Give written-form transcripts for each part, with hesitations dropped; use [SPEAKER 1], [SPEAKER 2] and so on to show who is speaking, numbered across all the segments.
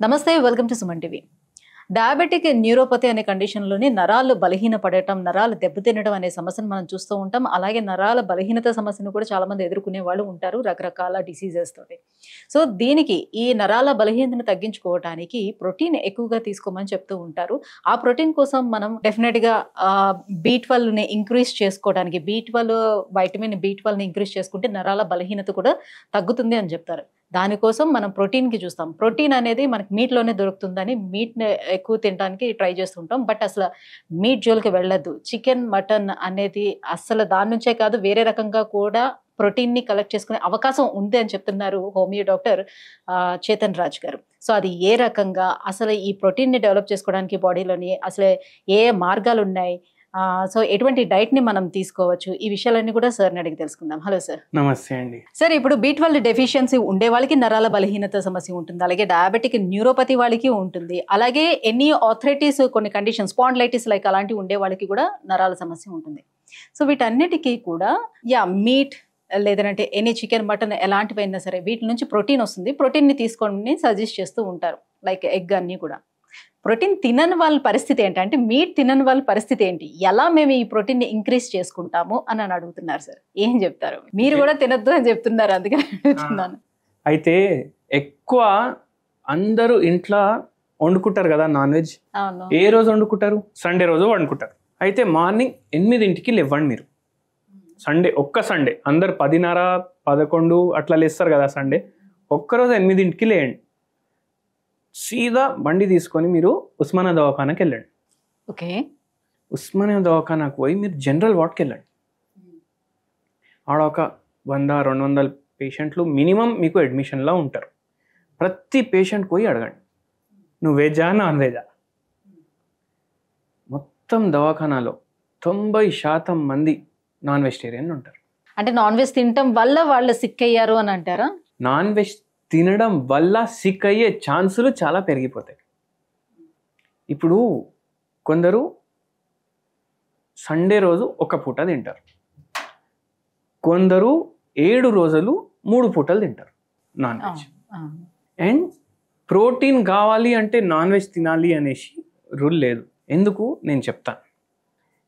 [SPEAKER 1] నమస్తే, welcome to Suman TV. Diabetic neuropathy అనే కండిషన్లోని నరాలు బలహీనపడటం, నరాలు దెబ్బతినడం అనే సమస్యను మనం చూస్తూ ఉంటాం. అలాగే నరాల బలహీనత సమస్యను కూడా చాలా మంది ఎదుర్కొనే వాళ్ళు ఉంటారు రకరకాల డిసీజెస్ తోటి. సో దీనికి ఈ నరాల బలహీనతను తగ్గించుకోవడానికి ప్రోటీన్ ఎక్కువగా తీసుకోమని చెప్తూ ఉంటారు. ఆ ప్రోటీన్ కోసం మనం డెఫినెట్గా B12ని ఇంక్రీజ్ చేసుకోవడానికి వైటమిన్ B12ని ఇంక్రీజ్ చేసుకుంటే నరాల బలహీనత కూడా తగ్గుతుంది అని చెప్తారు. దానికోసం మనం ప్రోటీన్కి చూస్తాం. ప్రోటీన్ అనేది మనకి మీట్లోనే దొరుకుతుందని మీట్ని ఎక్కువ తినడానికి ట్రై చేస్తుంటాం. బట్ అసలు మీట్ జోలికి వెళ్ళొద్దు. చికెన్, మటన్ అనేది అసలు దాని నుంచే కాదు, వేరే రకంగా కూడా ప్రోటీన్ని కలెక్ట్ చేసుకునే అవకాశం ఉంది అని చెప్తున్నారు హోమియో డాక్టర్ చేతన్ రాజ్ గారు. సో అది ఏ రకంగా అసలు ఈ ప్రోటీన్ని డెవలప్ చేసుకోవడానికి బాడీలోని అసలు ఏ మార్గాలు ఉన్నాయి, సో ఎటువంటి డైట్ని మనం తీసుకోవచ్చు, ఈ విషయాలన్నీ కూడా సార్ని అడిగి తెలుసుకుందాం. Hello sir.
[SPEAKER 2] నమస్తే అండి.
[SPEAKER 1] సార్, ఇప్పుడు B12 డెఫిషియన్సీ ఉండే వాళ్ళకి నరాల బలహీనత సమస్య ఉంటుంది, అలాగే డయాబెటిక్ న్యూరోపతి వాళ్ళకి ఉంటుంది, అలాగే ఎన్ని ఆర్థరైటిస్, కొన్ని కండిషన్ స్పాండిలైటిస్ లైక్ అలాంటివి ఉండే వాళ్ళకి కూడా నరాల సమస్య ఉంటుంది. సో వీటన్నిటికీ కూడా మీట్ లేదంటే ఎనీ చికెన్, మటన్ ఎలాంటివైనా సరే వీటి నుంచి ప్రోటీన్ వస్తుంది. ప్రోటీన్ని తీసుకోండి సజెస్ట్ చేస్తూ ఉంటారు, లైక్ ఎగ్ అన్నీ కూడా. ప్రోటీన్ తినని వాళ్ళ పరిస్థితి ఏంటంటే, మీట్ తినని వాళ్ళ పరిస్థితి ఏంటి, ఎలా మేము ఈ ప్రోటీన్ని ఇంక్రీజ్ చేసుకుంటాము అని అడుగుతున్నారు సార్. ఏం చెప్తారు? మీరు కూడా తినద్దు అని చెప్తున్నారు, అందుకని అడుగుతున్నాను.
[SPEAKER 2] అయితే ఎక్కువ అందరూ ఇంట్లో వండుకుంటారు కదా నాన్ వెజ్.
[SPEAKER 1] అవును.
[SPEAKER 2] ఏ రోజు వండుకుంటారు? సండే రోజు వండుకుంటారు. అయితే మార్నింగ్ 8ంటికి లేవండి మీరు. ఒక్క సండే అందరు 10:30, 11 అట్లా లేస్తారు కదా సండే. ఒక్కరోజు 8ంటికి లేయండి, సీదా బండి తీసుకొని మీరు ఉస్మానియా దవాఖానాకి వెళ్ళండి.
[SPEAKER 1] ఓకే.
[SPEAKER 2] ఉస్మానియా దవాఖానాకు పోయి మీరు జనరల్ వార్డ్కి వెళ్ళండి. ఆడ ఒక 100-200 పేషెంట్లు మినిమం మీకు అడ్మిషన్లో ఉంటారు. ప్రతి పేషెంట్ పోయి అడగండి, నువ్వు వెజా నాన్ వెజా. మొత్తం దవాఖానాలో 90% మంది నాన్ వెజిటేరియన్ ఉంటారు.
[SPEAKER 1] అంటే నాన్ వెజ్ తినటం వల్ల వాళ్ళు సిక్ అయ్యారు అని అంటారా?
[SPEAKER 2] నాన్ వెజ్ తినడం వల్ల సిక్ అయ్యే ఛాన్సులు చాలా పెరిగిపోతాయి. ఇప్పుడు కొందరు సండే రోజు ఒక పూట తింటారు, కొందరు 7 రోజులు 3 పూటలు తింటారు నాన్ వెజ్. అండ్ ప్రోటీన్ కావాలి అంటే నాన్ వెజ్ తినాలి అనేసి రూల్ లేదు. ఎందుకు నేను చెప్తాను.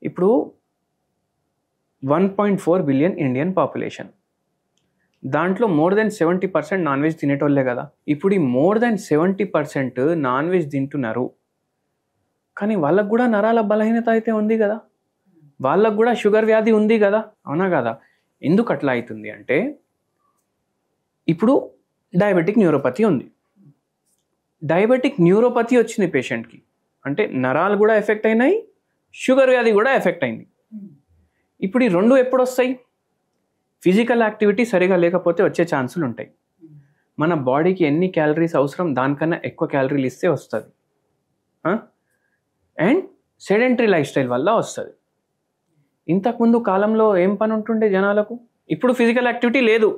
[SPEAKER 2] ఇప్పుడు 1.4 బిలియన్ ఇండియన్ పాపులేషన్, దాంట్లో మోర్ దెన్ 70% నాన్ వెజ్ తినేటోళ్ళే కదా. ఇప్పుడు ఈ మోర్ దెన్ 70% నాన్ వెజ్ తింటున్నారు, కానీ వాళ్ళకు కూడా నరాల బలహీనత అయితే ఉంది కదా, వాళ్ళకు కూడా షుగర్ వ్యాధి ఉంది కదా, అవునా కదా? ఎందుకు అట్లా అవుతుంది అంటే, ఇప్పుడు డయాబెటిక్ న్యూరోపతి ఉంది. డయాబెటిక్ న్యూరోపతి వచ్చింది పేషెంట్కి అంటే నరాలు కూడా ఎఫెక్ట్ అయినాయి, షుగర్ వ్యాధి కూడా ఎఫెక్ట్ అయింది. ఇప్పుడు ఈ రెండు ఎప్పుడు వస్తాయి? ఫిజికల్ యాక్టివిటీ సరిగా లేకపోతే వచ్చే ఛాన్సులు ఉంటాయి. మన బాడీకి ఎన్ని క్యాలరీస్ అవసరం దానికన్నా ఎక్కువ క్యాలరీలు ఇస్తే వస్తుంది. అండ్ సెడెంటరీ లైఫ్ స్టైల్ వల్ల వస్తుంది. ఇంతకుముందు కాలంలో ఏం పని ఉంటుండే జనాలకు? ఇప్పుడు ఫిజికల్ యాక్టివిటీ లేదు,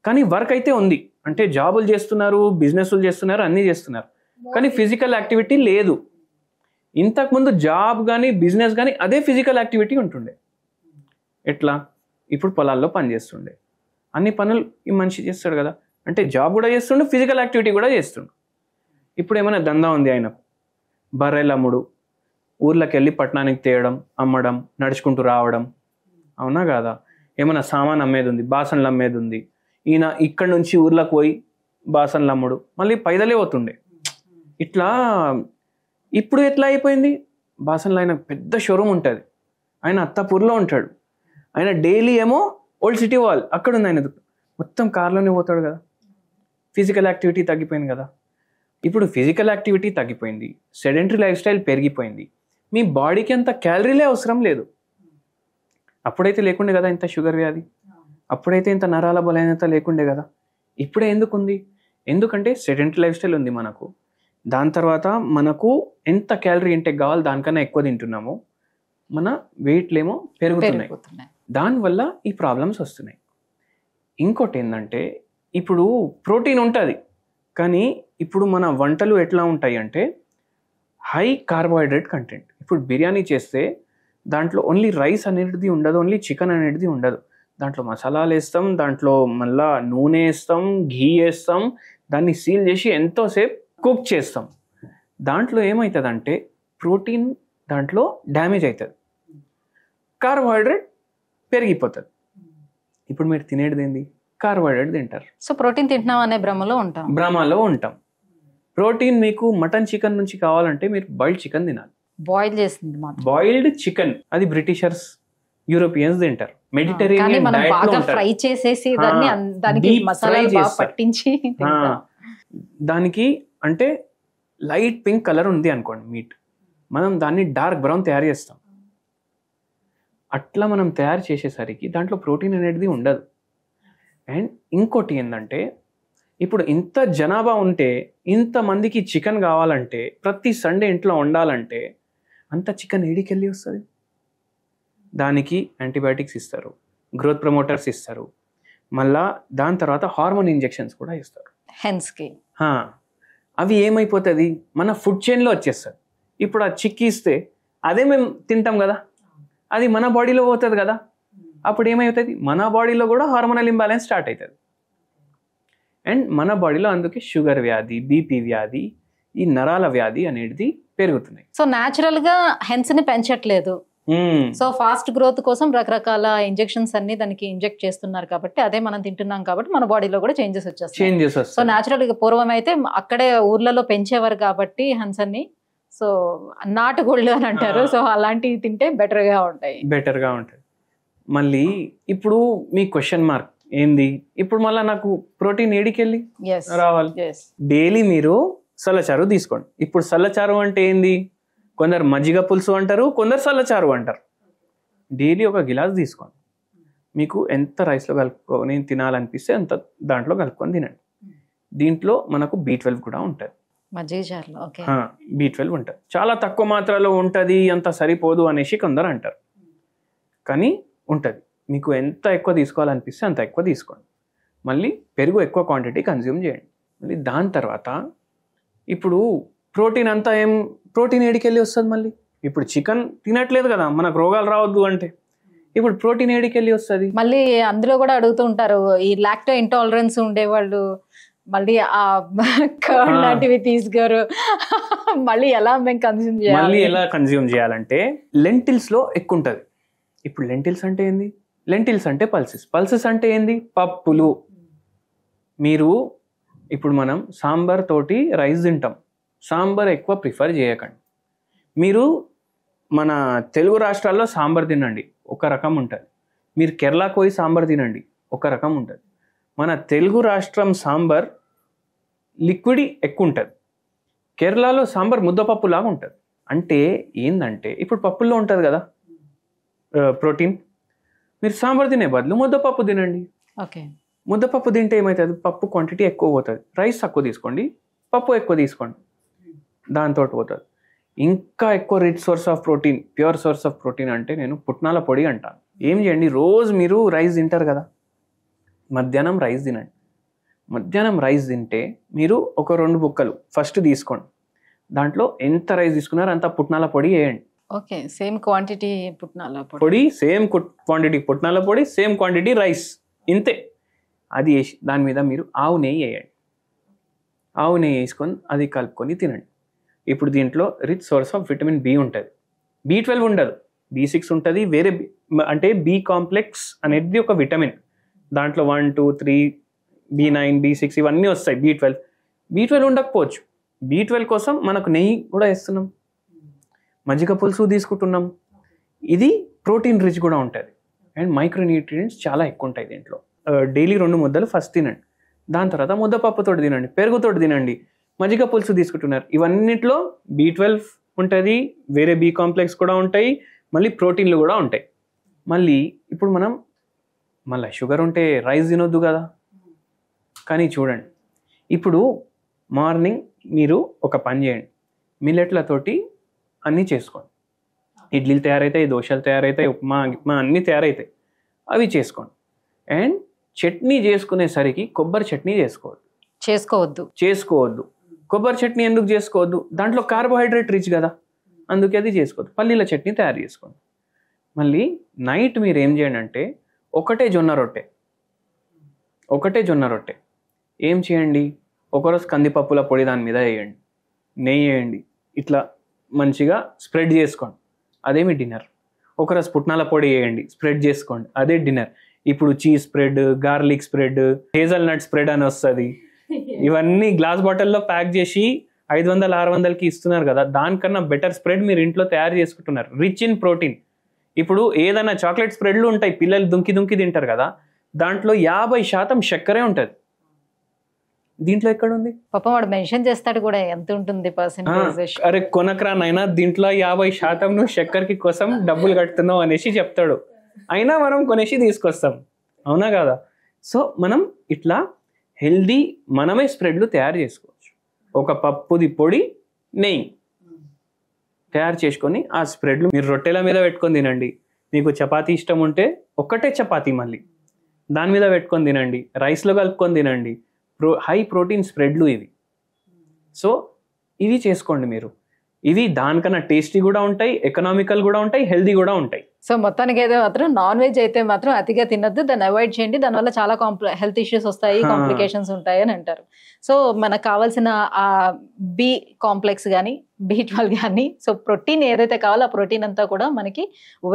[SPEAKER 2] కానీ వర్క్ అయితే ఉంది. అంటే జాబులు చేస్తున్నారు, బిజినెస్లు చేస్తున్నారు, అన్నీ చేస్తున్నారు, కానీ ఫిజికల్ యాక్టివిటీ లేదు. ఇంతకుముందు జాబ్ కానీ బిజినెస్ కానీ అదే ఫిజికల్ యాక్టివిటీ ఉంటుండే. ఎట్లా? ఇప్పుడు పొలాల్లో పని చేస్తుండే, అన్ని పనులు ఈ మనిషి చేస్తాడు కదా, అంటే జాబ్ కూడా చేస్తుండు, ఫిజికల్ యాక్టివిటీ కూడా చేస్తుండు. ఇప్పుడు ఏమైనా దందా ఉంది ఆయనకు, బర్రెలు అమ్ముడు, ఊర్లోకి వెళ్ళి పట్టణానికి తేయడం, అమ్మడం, నడుచుకుంటూ రావడం, అవునా కాదా? ఏమైనా సామాన్ అమ్మేది ఉంది, బాసన్లు అమ్మేది ఉంది, ఈయన ఇక్కడ నుంచి ఊర్లోకి పోయి బాసన్లు అమ్ముడు, మళ్ళీ పైదలే పోతుండే. ఇట్లా ఇప్పుడు ఎట్లా అయిపోయింది? బాసన్లు ఆయన పెద్ద షోరూమ్ ఉంటుంది, ఆయన అత్తాపూర్లో ఉంటాడు, ఆయన డైలీ ఏమో ఓల్డ్ సిటీ వాల్ అక్కడ ఉంది ఆయన, మొత్తం కార్లోనే పోతాడు కదా. ఫిజికల్ యాక్టివిటీ తగ్గిపోయింది కదా. ఇప్పుడు ఫిజికల్ యాక్టివిటీ తగ్గిపోయింది, సెడెంటరీ లైఫ్ స్టైల్ పెరిగిపోయింది, మీ బాడీకి అంత క్యాలరీలే అవసరం లేదు. అప్పుడైతే లేకుండే కదా ఇంత షుగర్ వ్యాధి, అప్పుడైతే ఇంత నరాల బలహీనత లేకుండే కదా. ఇప్పుడే ఎందుకుంది? ఎందుకంటే సెడెంటరీ లైఫ్ స్టైల్ ఉంది మనకు, దాని తర్వాత మనకు ఎంత క్యాలరీ ఇంటేక్ కావాలి దానికన్నా ఎక్కువ తింటున్నాము, మన వెయిట్లేమో పెరుగుతున్నాయి, దానివల్ల ఈ ప్రాబ్లమ్స్ వస్తున్నాయి. ఇంకోటి ఏంటంటే, ఇప్పుడు ప్రోటీన్ ఉంటుంది, కానీ ఇప్పుడు మన వంటలు ఎట్లా ఉంటాయి అంటే హై కార్బోహైడ్రేట్ కంటెంట్. ఇప్పుడు బిర్యానీ చేస్తే దాంట్లో ఓన్లీ రైస్ అనేది ఉండదు, ఓన్లీ చికెన్ అనేది ఉండదు, దాంట్లో మసాలాలు వేస్తాం, దాంట్లో మళ్ళా నూనె వేస్తాం, ఘీ వేస్తాం, దాన్ని సీల్ చేసి ఎంతోసేపు కుక్ చేస్తాం. దాంట్లో ఏమవుతుందంటే ప్రోటీన్ దాంట్లో డ్యామేజ్ అవుతుంది, కార్బోహైడ్రేట్ పెరిగిపోతుంది. ఇప్పుడు మీరు తినేది ఏంది? కార్బోహైడ్రేట్ తింటారు.
[SPEAKER 1] సో ప్రోటీన్ తింటున్నాం అనే భ్రమలో ఉంటాం.
[SPEAKER 2] ప్రోటీన్ మీకు మటన్ చికెన్ నుంచి కావాలంటే మీరు బాయిల్డ్ చికెన్ తినాలి.
[SPEAKER 1] బాయిల్ చేసింది మాత్రం
[SPEAKER 2] బాయిల్డ్ చికెన్ అది బ్రిటిషర్స్, యూరోపియన్స్ తింటారు. మెడిటరేనియన్ డైట్ లో
[SPEAKER 1] ఫ్రై చేసేసి దానికి మసాలాలు బాగా పట్టించి
[SPEAKER 2] దానికి అంటే లైట్ పింక్ కలర్ ఉంది అనుకోండి మీట్, మనం దాన్ని డార్క్ బ్రౌన్ తయారు చేస్తాం. అట్లా మనం తయారు చేసేసరికి దాంట్లో ప్రోటీన్ అనేది ఉండదు. అండ్ ఇంకోటి ఏంటంటే ఇప్పుడు ఇంత జనాభా ఉంటే ఇంతమందికి చికెన్ కావాలంటే ప్రతి సండే ఇంట్లో వండాలంటే అంత చికెన్ ఏడికెళ్ళి వస్తుంది? దానికి యాంటీబయాటిక్స్ ఇస్తారు, గ్రోత్ ప్రమోటర్స్ ఇస్తారు, మళ్ళా దాని తర్వాత హార్మోన్ ఇంజెక్షన్స్ కూడా ఇస్తారు
[SPEAKER 1] హెన్స్కి.
[SPEAKER 2] అవి ఏమైపోతుంది? మన ఫుడ్ చైన్లో వచ్చేస్తుంది. ఇప్పుడు ఆ చిక్కి ఇస్తే అదే మేము తింటాం కదా, అది మన బాడీలో పోతుంది కదా. అప్పుడు ఏమవుతుంది? మన బాడీలో కూడా హార్మోనల్ ఇంబ్యాలెన్స్ స్టార్ట్ అవుతుంది. అండ్ మన బాడీలో అందుకే షుగర్ వ్యాధి, బీపీ వ్యాధి, ఈ నరాల వ్యాధి అనేది పెరుగుతున్నాయి.
[SPEAKER 1] సో న్యాచురల్ గా హెన్స్ ని పెంచట్లేదు. సో ఫాస్ట్ గ్రోత్ కోసం రకరకాల ఇంజెక్షన్స్ అన్ని దానికి ఇంజెక్ట్ చేస్తున్నారు కాబట్టి అదే మనం తింటున్నాం కాబట్టి మన బాడీలో కూడా చేంజెస్ వచ్చేస్తాయి. సో న్యాచురల్ గా పూర్వం అయితే అక్కడే ఊర్లలో పెంచేవారు కాబట్టి హెన్స్ అన్ని, సో నాటుకోళ్ళు అని అంటారు. సో అలాంటివి తింటే బెటర్ గా ఉంటాయి.
[SPEAKER 2] మళ్ళీ ఇప్పుడు మీ క్వశ్చన్ మార్క్ ఏంది? ఇప్పుడు మళ్ళీ నాకు ప్రోటీన్ ఏడికెళ్ళి రావాలి? డైలీ మీరు సల్లచారు తీసుకోండి. ఇప్పుడు సల్లచారు అంటే ఏంది? కొందరు మజ్జిగ పులుసు అంటారు, కొందరు సల్లచారు అంటారు. డైలీ ఒక గిలాస్ తీసుకోండి. మీకు ఎంత రైస్లో కలుపుకొని తినాలనిపిస్తే అంత దాంట్లో కలుపుకొని తినండి. దీంట్లో మనకు B12 కూడా ఉంటుంది. B12 ఉంటుంది. చాలా తక్కువ మాత్రలో ఉంటుంది, అంత సరిపోదు అనేసి కొందరు అంటారు, కానీ ఉంటుంది. మీకు ఎంత ఎక్కువ తీసుకోవాలనిపిస్తే అంత ఎక్కువ తీసుకోండి. మళ్ళీ పెరుగు ఎక్కువ క్వాంటిటీ కన్జ్యూమ్ చేయండి. మళ్ళీ దాని తర్వాత ఇప్పుడు ప్రోటీన్ అంతా ప్రోటీన్ ఏడికెళ్ళి వస్తుంది? మళ్ళీ ఇప్పుడు చికెన్ తినట్లేదు కదా మనకు రోగాలు రావద్దు అంటే, ఇప్పుడు ప్రోటీన్ ఏడికెళ్ళి వస్తుంది?
[SPEAKER 1] మళ్ళీ అందులో కూడా అడుగుతూ ఉంటారు ఈ లాక్టో ఇంటాలరెన్స్ ఉండేవాళ్ళు, మళ్ళీ ఆ కర్డ్ లాంటివి తీసుకోరు, మళ్ళీ ఎలా మేము
[SPEAKER 2] కన్జ్యూమ్ చేయాలంటే లెంటిల్స్ లో ఎక్కువ ఉంటుంది. ఇప్పుడు లెంటిల్స్ అంటే ఏంది? లెంటిల్స్ అంటే పల్సెస్ అంటే ఏంది? పప్పులు. మీరు ఇప్పుడు మనం సాంబార్ తోటి రైస్ తింటాం, సాంబార్ ఎక్కువ ప్రిఫర్ చేయకండి. మీరు మన తెలుగు రాష్ట్రాల్లో సాంబార్ తినండి, ఒక రకం ఉంటుంది. మీరు కేరళకు పోయి సాంబార్ తినండి, ఒక రకం ఉంటుంది. మన తెలుగు రాష్ట్రం సాంబార్ లిక్విడ్ ఎక్కువ ఉంటుంది, కేరళలో సాంబార్ ముద్దపప్పు లాగా ఉంటుంది. అంటే ఏంటంటే ఇప్పుడు పప్పుల్లో ఉంటుంది కదా ప్రోటీన్, మీరు సాంబార్ తినే బదులు ముద్దపప్పు తినండి. ముద్దపప్పు తింటే ఏమవుతుంది? పప్పు క్వాంటిటీ ఎక్కువ పోతుంది. రైస్ తక్కువ తీసుకోండి, పప్పు ఎక్కువ తీసుకోండి, దాంతో పోతుంది. ఇంకా ఎక్కువ rich source of protein, pure source of protein అంటే నేను పుట్నాల పొడి అంటాను. ఏం చేయండి? రోజు మీరు రైస్ తింటారు కదా, మధ్యాహ్నం రైస్ తినండి. మధ్యాహ్నం రైస్ తింటే మీరు ఒక 2 బుక్కలు ఫస్ట్ తీసుకోండి. దాంట్లో ఎంత రైస్ తీసుకున్నారో అంత పుట్నాల పొడి వేయండి.
[SPEAKER 1] సేమ్ క్వాంటిటీ పుట్నాల
[SPEAKER 2] పొడి, సేమ్ క్వాంటిటీ పుట్నాల పొడి, సేమ్ క్వాంటిటీ రైస్, ఇంతే. అది వేసి దాని మీద మీరు ఆవు నెయ్యి వేయండి. ఆవు నెయ్యి వేసుకొని అది కలుపుకొని తినండి. ఇప్పుడు దీంట్లో rich source of vitamin B ఉంటుంది, B12 ఉండదు, B6 ఉంటుంది. వేరే అంటే B కాంప్లెక్స్ అనేది ఒక విటమిన్, దాంట్లో 1, 2, 3, B9, B6 ఇవన్నీ వస్తాయి. B12 ఉండకపోవచ్చు. B12 కోసం మనకు నెయ్యి కూడా వేస్తున్నాం, మజ్జిగ పులుసు తీసుకుంటున్నాం. ఇది ప్రోటీన్ రిచ్ కూడా ఉంటుంది అండ్ మైక్రోన్యూట్రియంట్స్ చాలా ఎక్కువ ఉంటాయి దీంట్లో. డైలీ 2 ముద్దలు ఫస్ట్ తినండి, దాని తర్వాత ముద్దపప్పుతో తినండి, పెరుగుతో తినండి, మజ్జిగ పులుసు తీసుకుంటున్నారు. ఇవన్నిట్లో B12 ఉంటుంది, వేరే B కాంప్లెక్స్ కూడా ఉంటాయి, మళ్ళీ ప్రోటీన్లు కూడా ఉంటాయి. మళ్ళీ ఇప్పుడు మనం మళ్ళీ షుగర్ ఉంటే రైస్ తినొద్దు కదా. కానీ చూడండి, ఇప్పుడు మార్నింగ్ మీరు ఒక పని చేయండి, మిల్లెట్లతోటి అన్నీ చేసుకోండి. ఇడ్లీలు తయారవుతాయి, దోశలు తయారవుతాయి, ఉప్మా అన్నీ తయారవుతాయి, అవి చేసుకోండి. అండ్ చట్నీ చేసుకునేసరికి కొబ్బరి చట్నీ చేసుకోవద్దు. కొబ్బరి చట్నీ ఎందుకు చేసుకోవద్దు? దాంట్లో కార్బోహైడ్రేట్ రిచ్ కదా, అందుకే అది చేసుకోవద్దు. పల్లీల చట్నీ తయారు చేసుకోండి. మళ్ళీ నైట్ మీరు ఏం చేయండి అంటే ఒకటే జొన్న రొట్టె ఏం చేయండి, ఒకరోజు కందిపప్పుల పొడి దాని మీద వేయండి, నెయ్యి వేయండి, ఇట్లా మంచిగా స్ప్రెడ్ చేసుకోండి, అదేమి డిన్నర్. ఒకరోజు పుట్నాల పొడి వేయండి, స్ప్రెడ్ చేసుకోండి, అదే డిన్నర్. ఇప్పుడు cheese spread, garlic spread, hazelnut spread అని వస్తుంది. ఇవన్నీ గ్లాస్ బాటిల్లో ప్యాక్ చేసి 500-600కి ఇస్తున్నారు కదా, దానికన్నా బెటర్ స్ప్రెడ్ మీరు ఇంట్లో తయారు చేసుకుంటున్నారు, రిచ్ ఇన్ ప్రోటీన్. ఇప్పుడు ఏదైనా చాక్లెట్ స్ప్రెడ్లు ఉంటాయి, పిల్లలు దుంకి తింటారు కదా, దాంట్లో 50% చక్కెరే ఉంటుంది. దీంట్లో ఎక్కడ ఉంది?
[SPEAKER 1] పాపం వాడు మెన్షన్ చేస్తాడు కూడా ఎంత ఉంటుంది పర్సెంటేజ్.
[SPEAKER 2] అరే కొనకరానైనా దీంట్లో 50% నువ్వు చక్కెరకి కోసం డబ్బులు కడుతున్నావు అనేసి చెప్తాడు, అయినా మనం కొనేసి తీసుకొస్తాం, అవునా కదా? సో మనం ఇట్లా హెల్దీ మనమే స్ప్రెడ్లు తయారు చేసుకోవచ్చు. ఒక పప్పుది పొడి, నెయ్యి తయారు చేసుకొని ఆ స్ప్రెడ్లు మీరు రొట్టెల మీద పెట్టుకొని తినండి. మీకు చపాతీ ఇష్టం ఉంటే ఒక్కటే చపాతీ మళ్ళీ దాని మీద పెట్టుకొని తినండి, రైస్లో కలుపుకొని తినండి. హై ప్రోటీన్ స్ప్రెడ్లు ఇవి. సో ఇవి చేసుకోండి మీరు. ఇవి దానికన్నా టేస్టీ కూడా ఉంటాయి, ఎకనామికల్ కూడా ఉంటాయి, హెల్దీ కూడా ఉంటాయి.
[SPEAKER 1] సో మొత్తానికి అయితే మాత్రం నాన్ వెజ్ అయితే మాత్రం అతిగా తినద్దు, దాన్ని అవాయిడ్ చేయండి. దానివల్ల చాలా హెల్త్ ఇష్యూస్ వస్తాయి, కాంప్లికేషన్స్ ఉంటాయి అని అంటారు. సో మనకు కావాల్సిన ఆ బి కాంప్లెక్స్ కానీ B12 కానీ, సో ప్రోటీన్ ఏదైతే కావాలో ఆ ప్రోటీన్ అంతా కూడా మనకి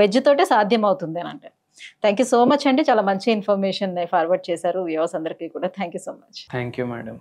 [SPEAKER 1] వెజ్ తోటే సాధ్యం అవుతుంది అని అంటారు. థ్యాంక్ యూ సో మచ్ అండి, చాలా మంచి ఇన్ఫర్మేషన్ ఫార్వర్డ్ చేశారు వ్యూవర్స్ అందరికీ కూడా. Thank you so much.
[SPEAKER 2] Thank you madam.